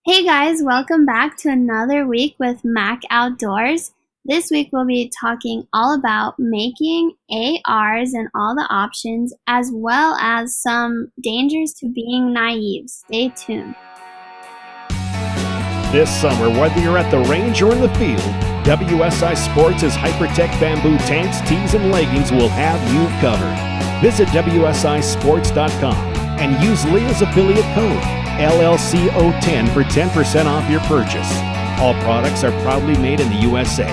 Hey guys, welcome back to another week with Mac Outdoors. This week we'll be talking all about making ARs and all the options, as well as some dangers to being naive. Stay tuned. This summer, whether you're at the range or in the field, WSI Sports' Hypertech bamboo tanks, tees, and leggings will have you covered. Visit WSISports.com and use Lea's affiliate code LLCO10 for 10% off your purchase. All products are proudly made in the USA.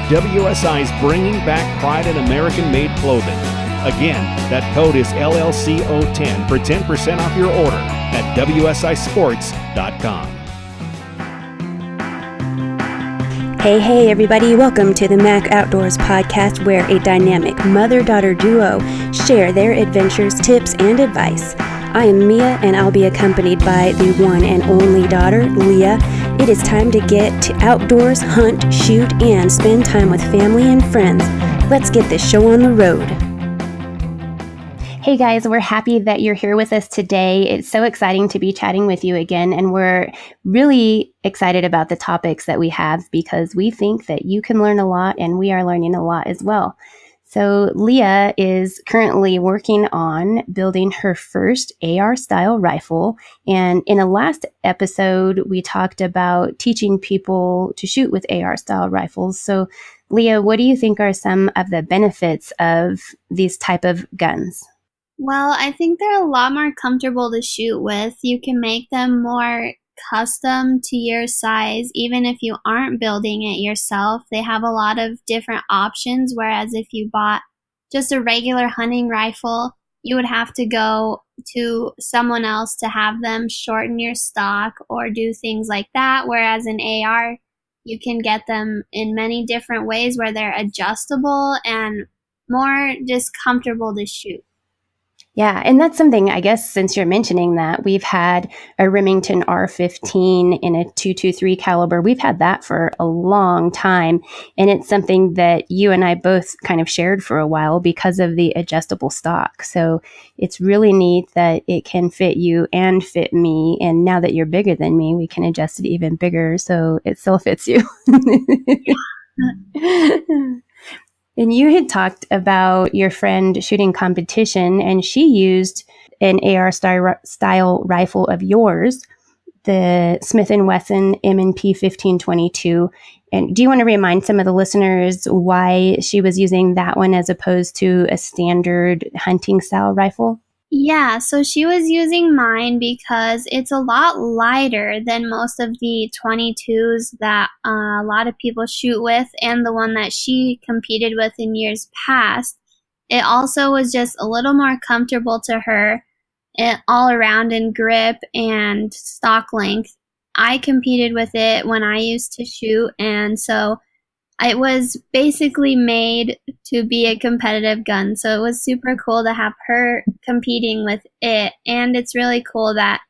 WSI is bringing back pride in American-made clothing. Again, that code is LLCO10 for 10% off your order at WSISports.com. Hey everybody, welcome to the Mac Outdoors podcast, where a dynamic mother-daughter duo share their adventures, tips, and advice. I am Mia, and I'll be accompanied by the one and only daughter, Lea. It is time to get to outdoors, hunt, shoot, and spend time with family and friends. Let's get this show on the road. Hey guys, we're happy that you're here with us today. It's so exciting to be chatting with you again, and we're really excited about the topics that we have because we think that you can learn a lot, and we are learning a lot as well. So Lea is currently working on building her first AR-style rifle, and in a last episode, we talked about teaching people to shoot with AR-style rifles. So Lea, what do you think are some of the benefits of these type of guns? Well, I think they're a lot more comfortable to shoot with. You can make them more custom to your size, even if you aren't building it yourself. They have a lot of different options, whereas if you bought just a regular hunting rifle, you would have to go to someone else to have them shorten your stock or do things like that, whereas an AR, you can get them in many different ways where they're adjustable and more just comfortable to shoot. Yeah, and that's something, I guess, since you're mentioning that, we've had a Remington R15 in a .223 caliber. We've had that for a long time, and it's something that you and I both kind of shared for a while because of the adjustable stock. So it's really neat that it can fit you and fit me, and now that you're bigger than me, we can adjust it even bigger so it still fits you. And you had talked about your friend shooting competition, and she used an AR style rifle of yours, the Smith & Wesson M&P 1522. And do you want to remind some of the listeners why she was using that one as opposed to a standard hunting style rifle? Yeah, so she was using mine because it's a lot lighter than most of the 22s that a lot of people shoot with, and the one that she competed with in years past. It also was just a little more comfortable to her all around in grip and stock length. I competed with it when I used to shoot, and so it was basically made to be a competitive gun. So it was super cool to have her competing with it. And it's really cool that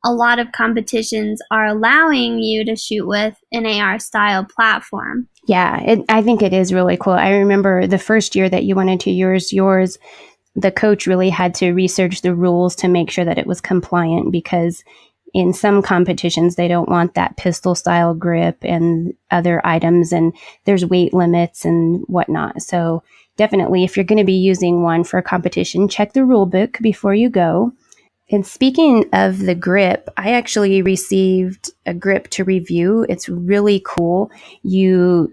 a lot of competitions are allowing you to shoot with an AR style platform. Yeah, I think it is really cool. I remember the first year that you went into yours, the coach really had to research the rules to make sure that it was compliant, because in some competitions, they don't want that pistol style grip and other items, and there's weight limits and whatnot. So definitely, if you're going to be using one for a competition, check the rule book before you go. And speaking of the grip, I actually received a grip to review. It's really cool. You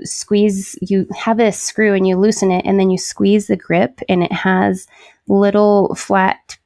have a screw and you loosen it, and then you squeeze the grip, and it has little flat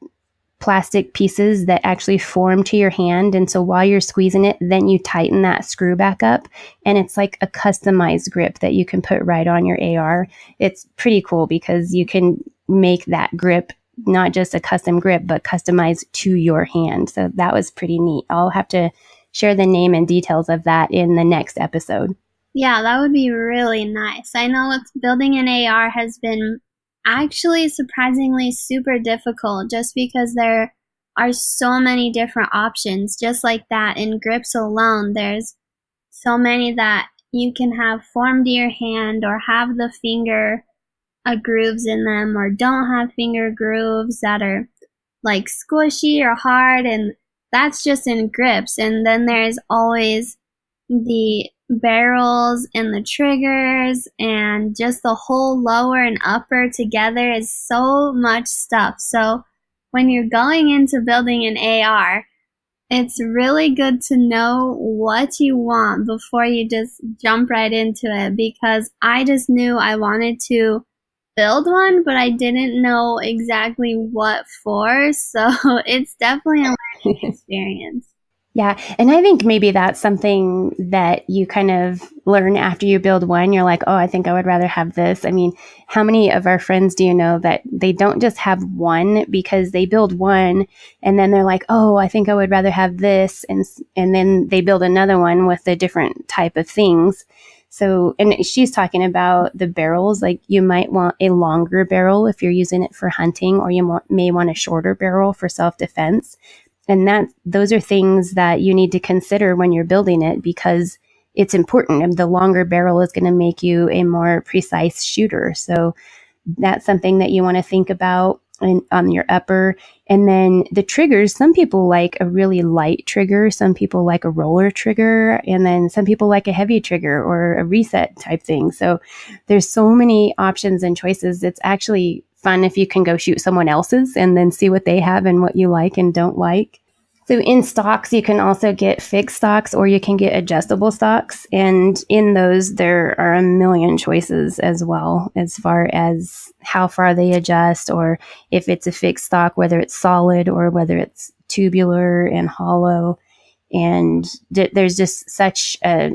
plastic pieces that actually form to your hand. And so while you're squeezing it, then you tighten that screw back up, and it's like a customized grip that you can put right on your AR. It's pretty cool because you can make that grip not just a custom grip, but customized to your hand. So that was pretty neat. I'll have to share the name and details of that in the next episode. Yeah, that would be really nice. I know building an AR has been actually surprisingly super difficult, just because there are so many different options. Just like that, in grips alone, there's so many that you can have formed to your hand, or have the finger grooves in them, or don't have finger grooves that are like squishy or hard. And that's just in grips. And then there's always the barrels and the triggers, and just the whole lower and upper together is so much stuff. So when you're going into building an AR, it's really good to know what you want before you just jump right into it, because I just knew I wanted to build one, but I didn't know exactly what for. So it's definitely a learning experience. Yeah. And I think maybe that's something that you kind of learn after you build one. You're like, oh, I think I would rather have this. I mean, how many of our friends do you know that they don't just have one because they build one and then they're like, oh, I think I would rather have this. And then they build another one with a different type of things. So, and she's talking about the barrels, like you might want a longer barrel if you're using it for hunting, or you may want a shorter barrel for self-defense. And those are things that you need to consider when you're building it, because it's important. And the longer barrel is going to make you a more precise shooter. So that's something that you want to think about on your upper. And then the triggers, some people like a really light trigger. Some people like a roller trigger. And then some people like a heavy trigger or a reset type thing. So there's so many options and choices. It's actually fun if you can go shoot someone else's and then see what they have and what you like and don't like. So in stocks, you can also get fixed stocks, or you can get adjustable stocks. And in those, there are a million choices as well, as far as how far they adjust, or if it's a fixed stock, whether it's solid or whether it's tubular and hollow. And there's just such a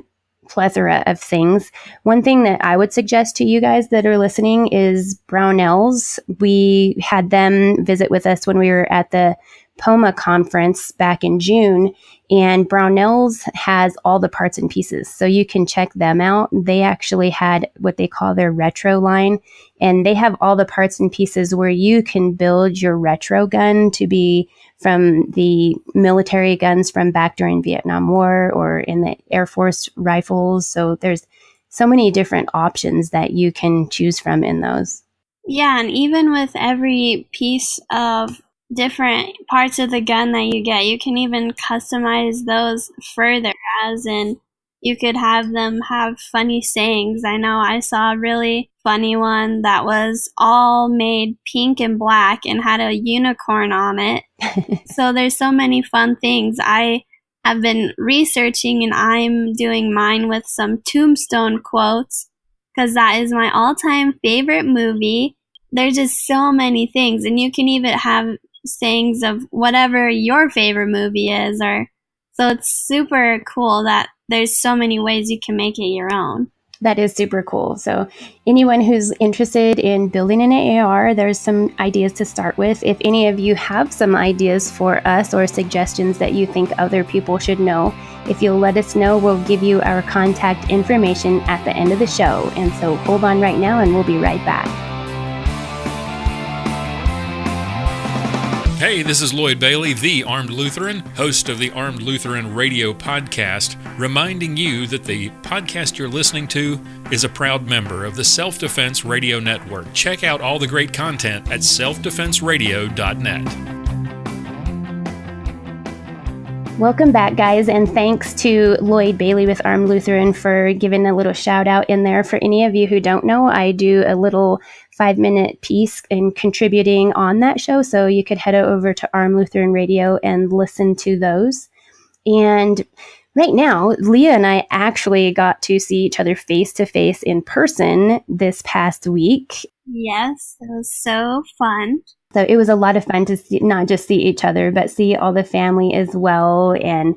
plethora of things. One thing that I would suggest to you guys that are listening is Brownells. We had them visit with us when we were at the POMA conference back in June, and Brownells has all the parts and pieces. So you can check them out. They actually had what they call their retro line, and they have all the parts and pieces where you can build your retro gun to be from the military guns from back during Vietnam War or in the Air Force rifles. So there's so many different options that you can choose from in those. Yeah, and even with every piece of different parts of the gun that you get, you can even customize those further, as in you could have them have funny sayings. I know I saw a really funny one that was all made pink and black and had a unicorn on it. So there's so many fun things. I have been researching, and I'm doing mine with some Tombstone quotes, because that is my all-time favorite movie. There's just so many things, and you can even have sayings of whatever your favorite movie is, or so it's super cool that there's so many ways you can make it your own. That is super cool. So anyone who's interested in building an AR, there's some ideas to start with. If any of you have some ideas for us or suggestions that you think other people should know, if you'll let us know, we'll give you our contact information at the end of the show. And so hold on right now and we'll be right back. Hey, this is Lloyd Bailey, the Armed Lutheran, host of the Armed Lutheran Radio podcast, reminding you that the podcast you're listening to is a proud member of the Self-Defense Radio Network. Check out all the great content at selfdefenseradio.net. Welcome back, guys, and thanks to Lloyd Bailey with Armed Lutheran for giving a little shout out in there. For any of you who don't know, I do a little 5-minute piece and contributing on that show, so you could head over to Armed Lutheran Radio and listen to those. And right now, Lea and I actually got to see each other face to face in person this past week. Yes, it was so fun. So it was a lot of fun to see, not just see each other, but see all the family as well, and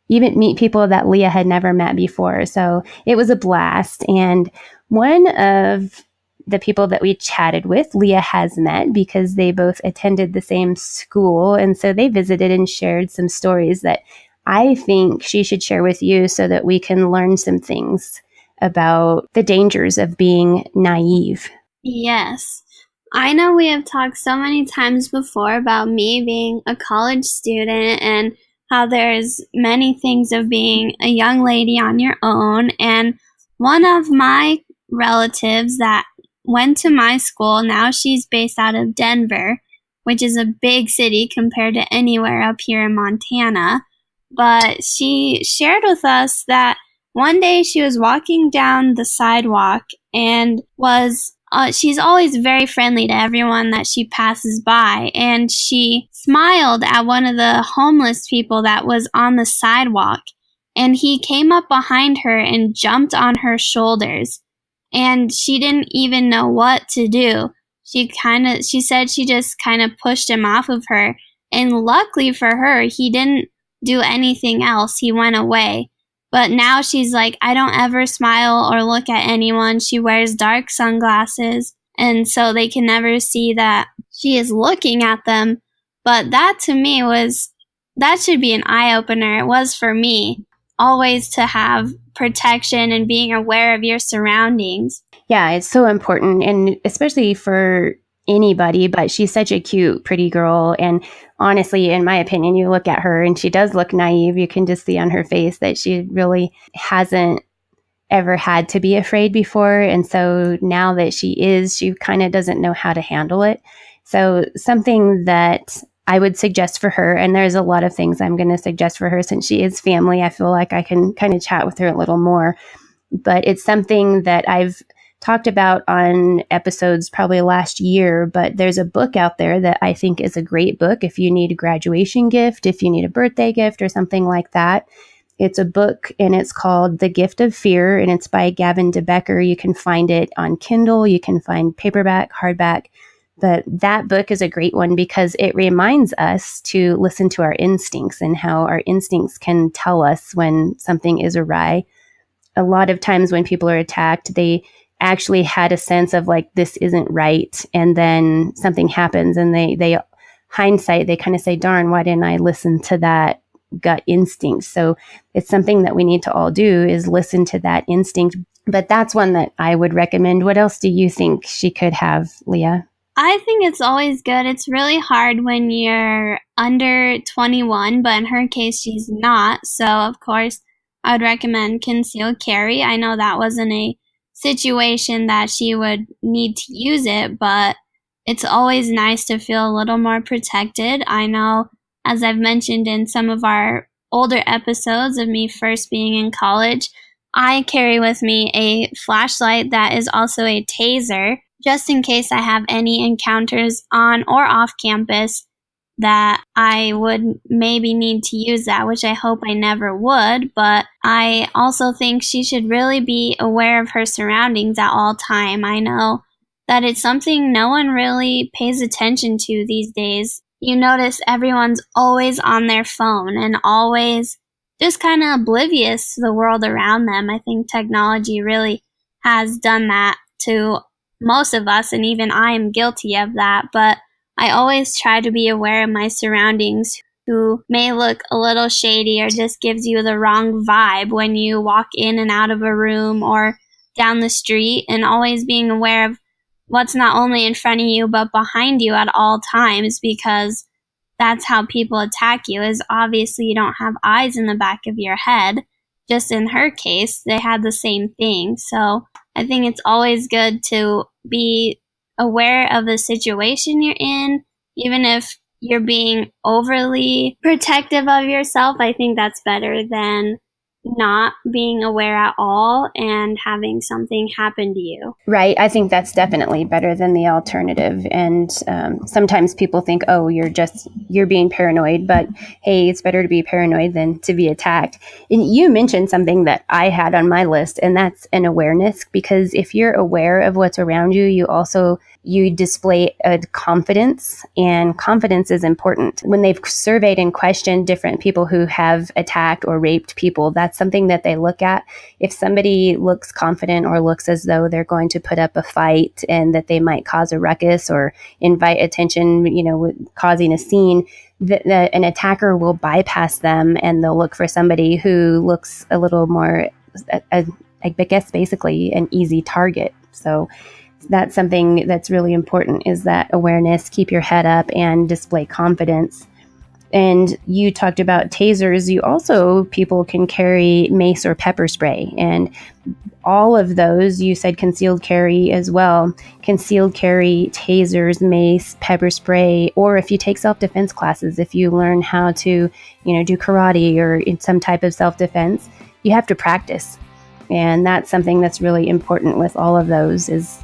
even meet people that Lea had never met before. So it was a blast. And one of the people that we chatted with, Lea has met because they both attended the same school. And so they visited and shared some stories that I think she should share with you so that we can learn some things about the dangers of being naive. Yes. I know we have talked so many times before about me being a college student and how there's many things of being a young lady on your own. And one of my relatives that went to my school, now she's based out of Denver, which is a big city compared to anywhere up here in Montana. But she shared with us that one day she was walking down the sidewalk and she's always very friendly to everyone that she passes by. And she smiled at one of the homeless people that was on the sidewalk. And he came up behind her and jumped on her shoulders. And she didn't even know what to do. She said she just kind of pushed him off of her. And luckily for her, he didn't do anything else. He went away. But now she's like, I don't ever smile or look at anyone. She wears dark sunglasses, and so they can never see that she is looking at them. But that to me that should be an eye-opener. It was for me, always to have protection and being aware of your surroundings. Yeah, it's so important, and especially for anybody, but she's such a cute, pretty girl. And honestly, in my opinion, you look at her and she does look naive. You can just see on her face that she really hasn't ever had to be afraid before. And so now that she kind of doesn't know how to handle it. So something that I would suggest for her, and there's a lot of things I'm going to suggest for her since she is family, I feel like I can kind of chat with her a little more. But it's something that I've talked about on episodes probably last year, but there's a book out there that I think is a great book if you need a graduation gift, if you need a birthday gift or something like that. It's a book and it's called The Gift of Fear, and it's by Gavin DeBecker. You can find it on Kindle, you can find paperback, hardback, but that book is a great one because it reminds us to listen to our instincts and how our instincts can tell us when something is awry. A lot of times when people are attacked, they actually had a sense of like, this isn't right. And then something happens and they hindsight, they kind of say, darn, why didn't I listen to that gut instinct? So it's something that we need to all do is listen to that instinct. But that's one that I would recommend. What else do you think she could have, Leah? I think it's always good. It's really hard when you're under 21, but in her case, she's not. So of course, I would recommend concealed carry. I know that wasn't a situation that she would need to use it, but it's always nice to feel a little more protected. I know, as I've mentioned in some of our older episodes of me first being in college, I carry with me a flashlight that is also a taser, just in case I have any encounters on or off campus that I would maybe need to use that, which I hope I never would. But I also think she should really be aware of her surroundings at all time. I know that it's something no one really pays attention to these days. You notice everyone's always on their phone and always just kind of oblivious to the world around them. I think technology really has done that to most of us, and even I am guilty of that. But I always try to be aware of my surroundings, who may look a little shady or just gives you the wrong vibe when you walk in and out of a room or down the street, and always being aware of what's not only in front of you but behind you at all times, because that's how people attack you, is obviously you don't have eyes in the back of your head. Just in her case, they had the same thing. So I think it's always good to be aware of the situation you're in, even if you're being overly protective of yourself. I think that's better than not being aware at all and having something happen to you. Right. I think that's definitely better than the alternative. And sometimes people think, oh, you're being paranoid, but hey, it's better to be paranoid than to be attacked. And you mentioned something that I had on my list, and that's an awareness, because if you're aware of what's around you, you display a confidence, and confidence is important. When they've surveyed and questioned different people who have attacked or raped people, that's something that they look at. If somebody looks confident or looks as though they're going to put up a fight and that they might cause a ruckus or invite attention, causing a scene, an attacker will bypass them and they'll look for somebody who looks a little more, I guess, basically an easy target. So that's something that's really important, is that awareness, keep your head up and display confidence. And you talked about tasers. People can carry mace or pepper spray. And all of those, you said concealed carry as well, concealed carry, tasers, mace, pepper spray, or if you take self-defense classes, if you learn how to, do karate or in some type of self-defense, you have to practice. And that's something that's really important with all of those is,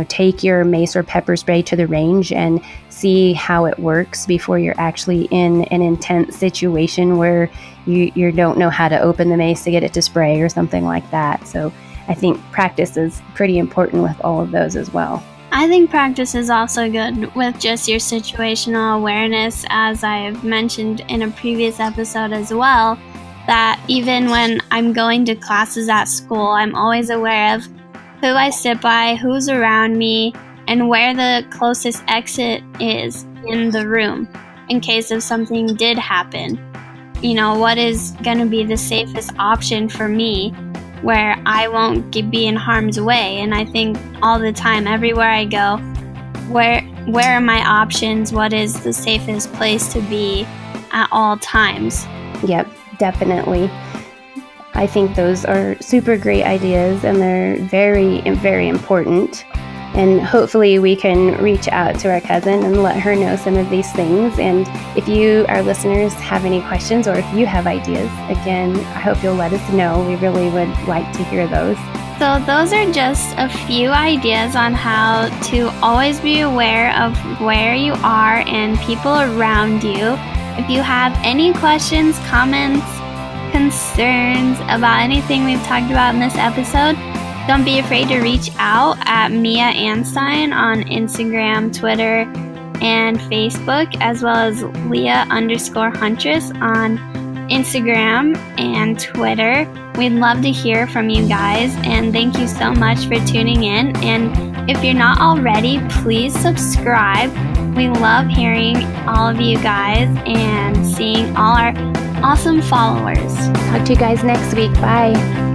take your mace or pepper spray to the range and see how it works before you're actually in an intense situation where you don't know how to open the mace to get it to spray or something like that. So I think practice is pretty important with all of those as well. I think practice is also good with just your situational awareness, as I've mentioned in a previous episode as well, that even when I'm going to classes at school, I'm always aware of who I sit by, who's around me, and where the closest exit is in the room in case if something did happen. What is going to be the safest option for me where I won't be in harm's way. And I think all the time, everywhere I go, where are my options? What is the safest place to be at all times? Yep, definitely. I think those are super great ideas, and they're very, very important. And hopefully we can reach out to our cousin and let her know some of these things. And if you, our listeners, have any questions or if you have ideas, again, I hope you'll let us know. We really would like to hear those. So those are just a few ideas on how to always be aware of where you are and people around you. If you have any questions, comments, concerns about anything we've talked about in this episode, don't be afraid to reach out at Mia Anstine on Instagram, Twitter, and Facebook, as well as Leah_Huntress on Instagram and Twitter. We'd love to hear from you guys, and thank you so much for tuning in. And if you're not already, please subscribe. We love hearing all of you guys and seeing all our awesome followers. Talk to you guys next week. Bye.